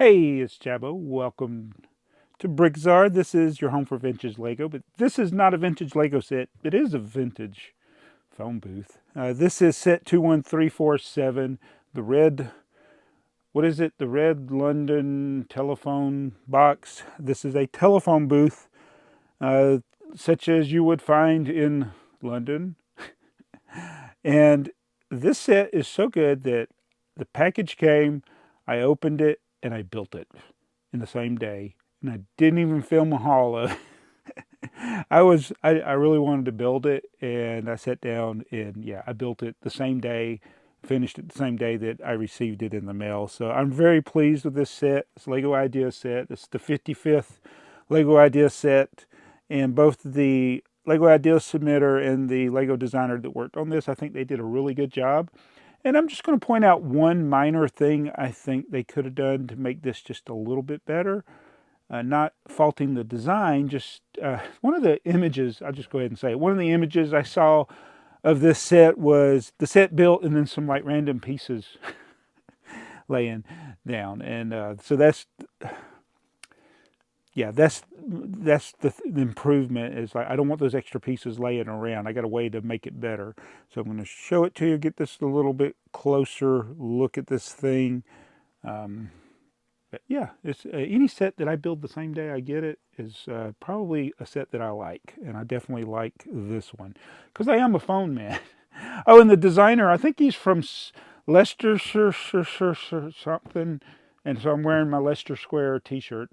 Hey, it's Jabbo. Welcome to BrickTsar. This is your home for vintage Lego, but this is not a vintage Lego set. It is a vintage phone booth. This is set 21347, the red, what is it? The red London telephone box. This is a telephone booth, uh, such as you would find in London. And this set is so good that the package came, I opened it, and I built it in the same day. And I didn't even film a haul of it. I really wanted to build it, and I sat down and yeah, I built it the same day, finished it the same day that I received it in the mail. So I'm very pleased with this set. It's Lego Idea set. It's the 55th Lego Idea set, and both the Lego Idea submitter and the Lego designer that worked on this, I think they did a really good job. And I'm just going to point out one minor thing I think they could have done to make this just a little bit better. Not faulting the design, just one of the images, I'll just go ahead and say it. One of the images I saw of this set was the set built and then some like random pieces laying down. And so that's the improvement is like I don't want those extra pieces laying around. I got a way to make it better. So I'm going to show it to you, get this a little bit closer look at this thing. But yeah, it's any set that I build the same day I get it is probably a set that I like, and I definitely like this one because I am a phone man. Oh, and the designer, I think he's from Leicestershire something, and so I'm wearing my Leicester Square T-shirt.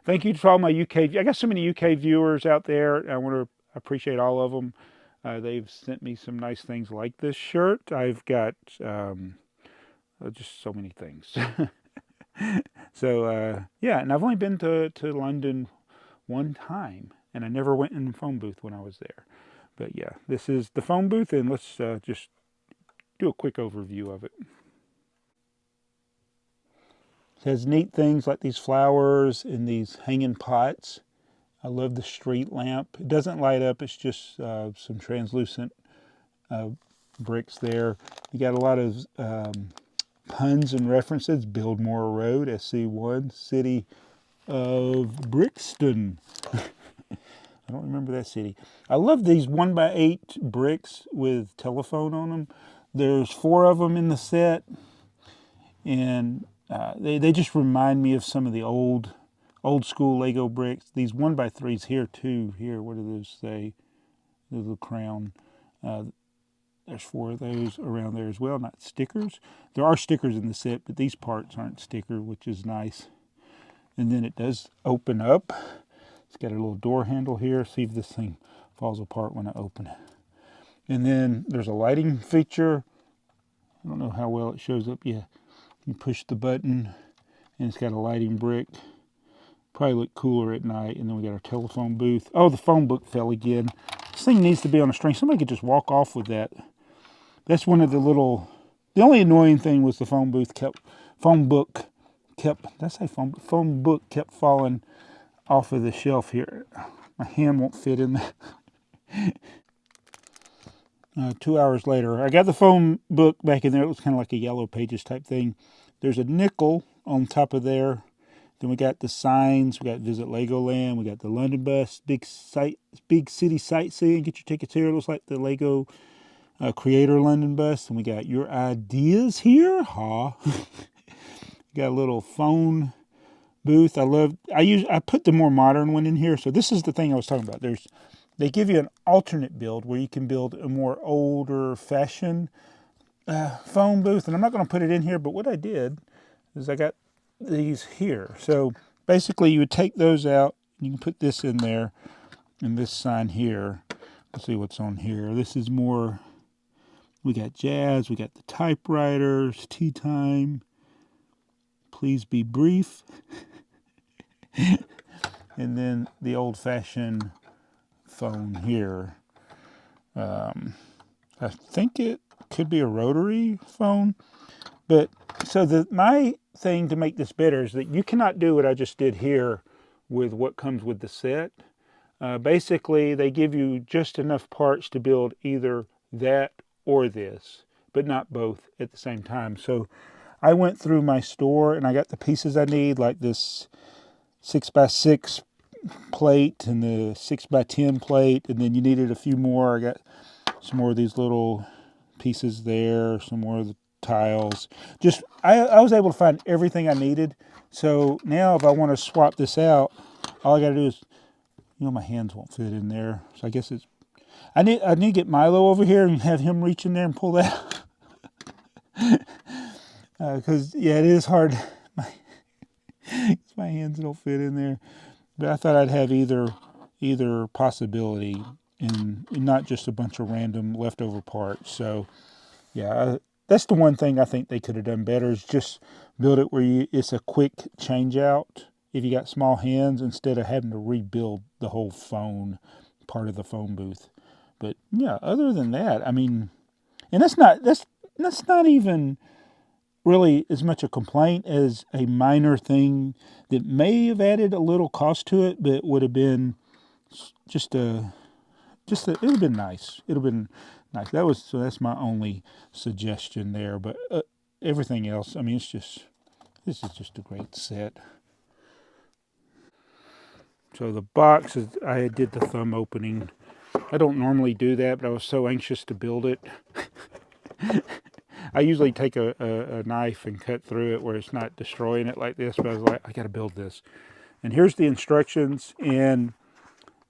Thank you to all my UK. I got so many UK viewers out there. I want to appreciate all of them. They've sent me some nice things like this shirt. I've got just so many things. So yeah, and I've only been to London one time, and I never went in the phone booth when I was there. But yeah, this is the phone booth, and let's just do a quick overview of it. It has neat things like these flowers and these hanging pots. I love the street lamp. It doesn't light up, it's just some translucent uh, bricks there. You got a lot of puns and references. Biltmore Road, SC1, City of Brixton. I don't remember that city. I love these 1x8 bricks with telephone on them. There's 4 of them in the set, and they just remind me of some of the old school Lego bricks. These 1x3s here too. Here, what do those say? The little crown. There's 4 of those around there as well. Not stickers. There are stickers in the set, but these parts aren't sticker, which is nice. And then it does open up. It's got a little door handle here. See if this thing falls apart when I open it. And then there's a lighting feature. I don't know how well it shows up. Yeah, you push the button and it's got a lighting brick. Probably look cooler at night. And then we got our telephone booth. Oh, the phone book fell again. This thing needs to be on a string. Somebody could just walk off with that. That's one of the little... The only annoying thing was the phone book kept falling off of the shelf here. My hand won't fit in there. 2 hours later, I got the phone book back in there. It was kind of like a Yellow Pages type thing. There's a nickel on top of there. Then we got the signs. We got Visit Legoland. We got the London bus, big city sightseeing. Get your tickets here. It looks like the Lego Creator London bus. And we got your ideas here. Got a little phone booth. I put the more modern one in here. So this is the thing I was talking about. They give you an alternate build where you can build a more older fashioned phone booth. And I'm not going to put it in here, but what I did is I got these here. So basically you would take those out. You can put this in there and this sign here. Let's see what's on here. This is more, we got jazz, we got the typewriters, tea time, please be brief. And then the old-fashioned phone here. I think it could be a rotary phone. But so my thing to make this better is that you cannot do what I just did here with what comes with the set. Basically, they give you just enough parts to build either that or this, but not both at the same time. So I went through my store and I got the pieces I need, like this 6x6 plate and the 6x10 plate, and then you needed a few more. I got some more of these little pieces there, some more of the tiles. Just I was able to find everything I needed. So now if I want to swap this out, all I got to do is, my hands won't fit in there. So I guess it's I need to get Milo over here and have him reach in there and pull that. Because yeah, it is hard. My hands don't fit in there. But I thought I'd have either possibility and not just a bunch of random leftover parts. So yeah, that's the one thing I think they could have done better, is just build it where it's a quick change out if you got small hands, instead of having to rebuild the whole part of the phone booth. But yeah, other than that, I mean, and that's not even really as much a complaint as a minor thing that may have added a little cost to it, but would have been it would have been nice. It would have been nice. That's my only suggestion there. But everything else, I mean, this is just a great set. So the box is, I did the thumb opening. I don't normally do that, but I was so anxious to build it. I usually take a knife and cut through it where it's not destroying it like this, but I was like, I got to build this. And here's the instructions, and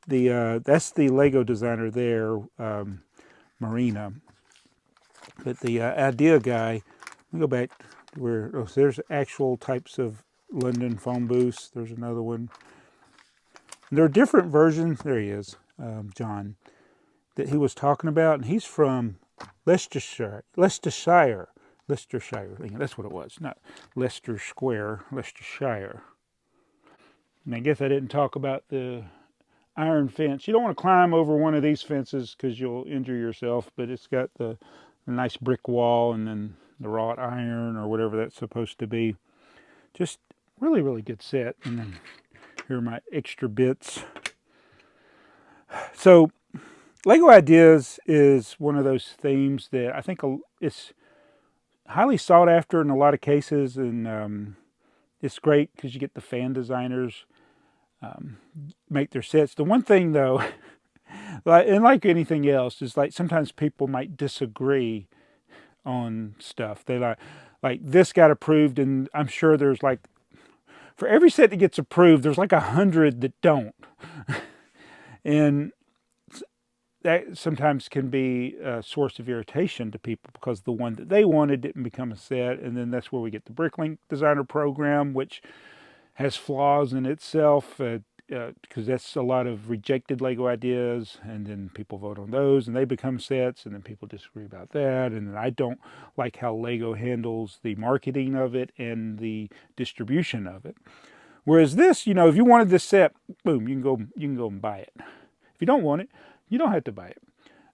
that's the Lego designer there, Marina. But the idea guy, we go back to where, so there's actual types of London phone booths. There's another one. And there are different versions. There he is, John, that he was talking about, and he's from Leicestershire. That's what it was, not Leicester Square, Leicestershire. And I guess I didn't talk about the iron fence. You don't want to climb over one of these fences because you'll injure yourself, but it's got the nice brick wall and then the wrought iron or whatever that's supposed to be. Just really, really good set. And then here are my extra bits. So Lego Ideas is one of those themes that I think it's highly sought after in a lot of cases, and it's great because you get the fan designers make their sets. The one thing though, like anything else, is like sometimes people might disagree on stuff. They like this got approved, and I'm sure there's like, for every set that gets approved, there's like 100 that don't. And that sometimes can be a source of irritation to people because the one that they wanted didn't become a set. And then that's where we get the Bricklink designer program, which has flaws in itself, because that's a lot of rejected Lego ideas, and then people vote on those and they become sets, and then people disagree about that. And then I don't like how Lego handles the marketing of it and the distribution of it. Whereas this, if you wanted this set, boom, you can go and buy it. If you don't want it, you don't have to buy it.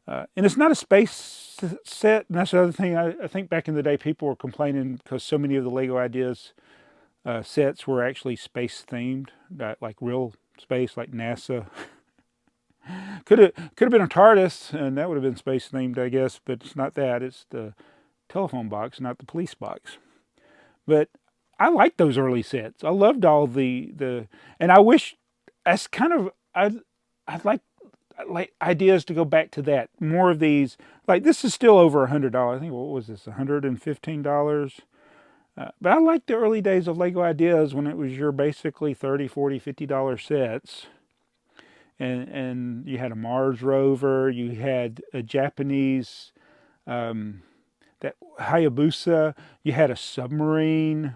And it's not a space set, and that's the other thing. I think back in the day, people were complaining because so many of the Lego Ideas sets were actually space themed, like real space, like NASA. could have been a TARDIS, and that would have been space themed, I guess. But it's not that. It's the telephone box, not the police box. But I liked those early sets. I loved all the, and I wish that's kind of I'd like ideas to go back to that. More of these. Like this is still over $100. I think, what was this, $115? But I like the early days of Lego Ideas when it was your basically $30, $40, $50 sets. And you had a Mars rover, you had a Japanese, that Hayabusa, you had a submarine,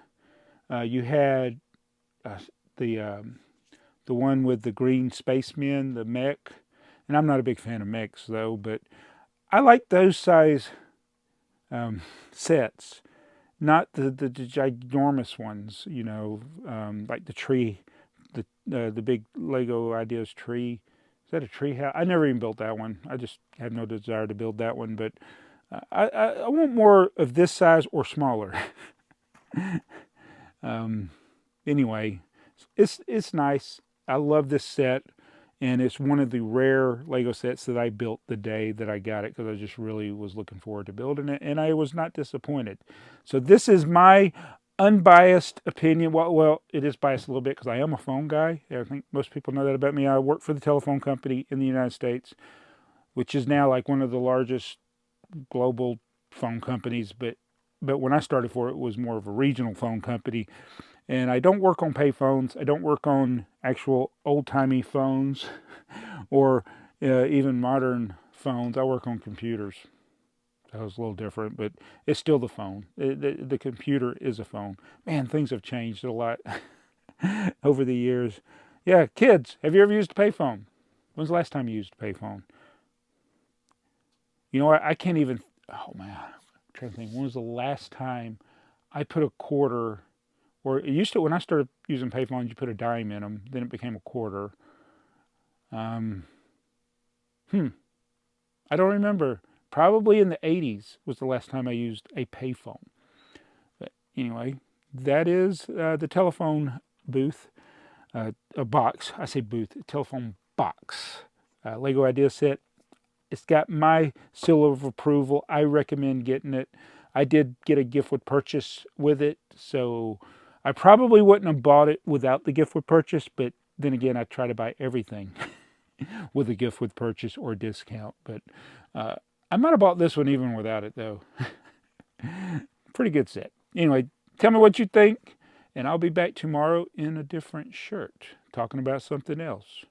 you had the one with the green spacemen, the mech. And I'm not a big fan of mechs though, but I like those size sets. Not the ginormous ones, like the tree, the big Lego Ideas tree. Is that a tree house? I never even built that one. I just have no desire to build that one. But I want more of this size or smaller. Anyway, it's nice. I love this set. And it's one of the rare Lego sets that I built the day that I got it, because I just really was looking forward to building it, and I was not disappointed. So this is my unbiased opinion. Well, it is biased a little bit because I am a phone guy. I think most people know that about me. I work for the telephone company in the United States, which is now like one of the largest global phone companies. But when I started for it, it was more of a regional phone company. And I don't work on pay phones. I don't work on actual old-timey phones or even modern phones. I work on computers. That was a little different, but it's still the phone. The computer is a phone. Man, things have changed a lot over the years. Yeah, kids, have you ever used a payphone? When's the last time you used a payphone? You know what? I can't even. Oh man, I'm trying to think. When was the last time I put a quarter? Or it used to, when I started using payphones, you put a dime in them. Then it became a quarter. Um, I don't remember. Probably in the 80s was the last time I used a payphone. But anyway, that is the telephone booth, a box. I say booth, telephone box. Lego Idea Set. It's got my seal of approval. I recommend getting it. I did get a gift with purchase with it, so I probably wouldn't have bought it without the gift with purchase, but then again, I try to buy everything with a gift with purchase or discount. But I might have bought this one even without it, though. Pretty good set. Anyway, tell me what you think, and I'll be back tomorrow in a different shirt, talking about something else.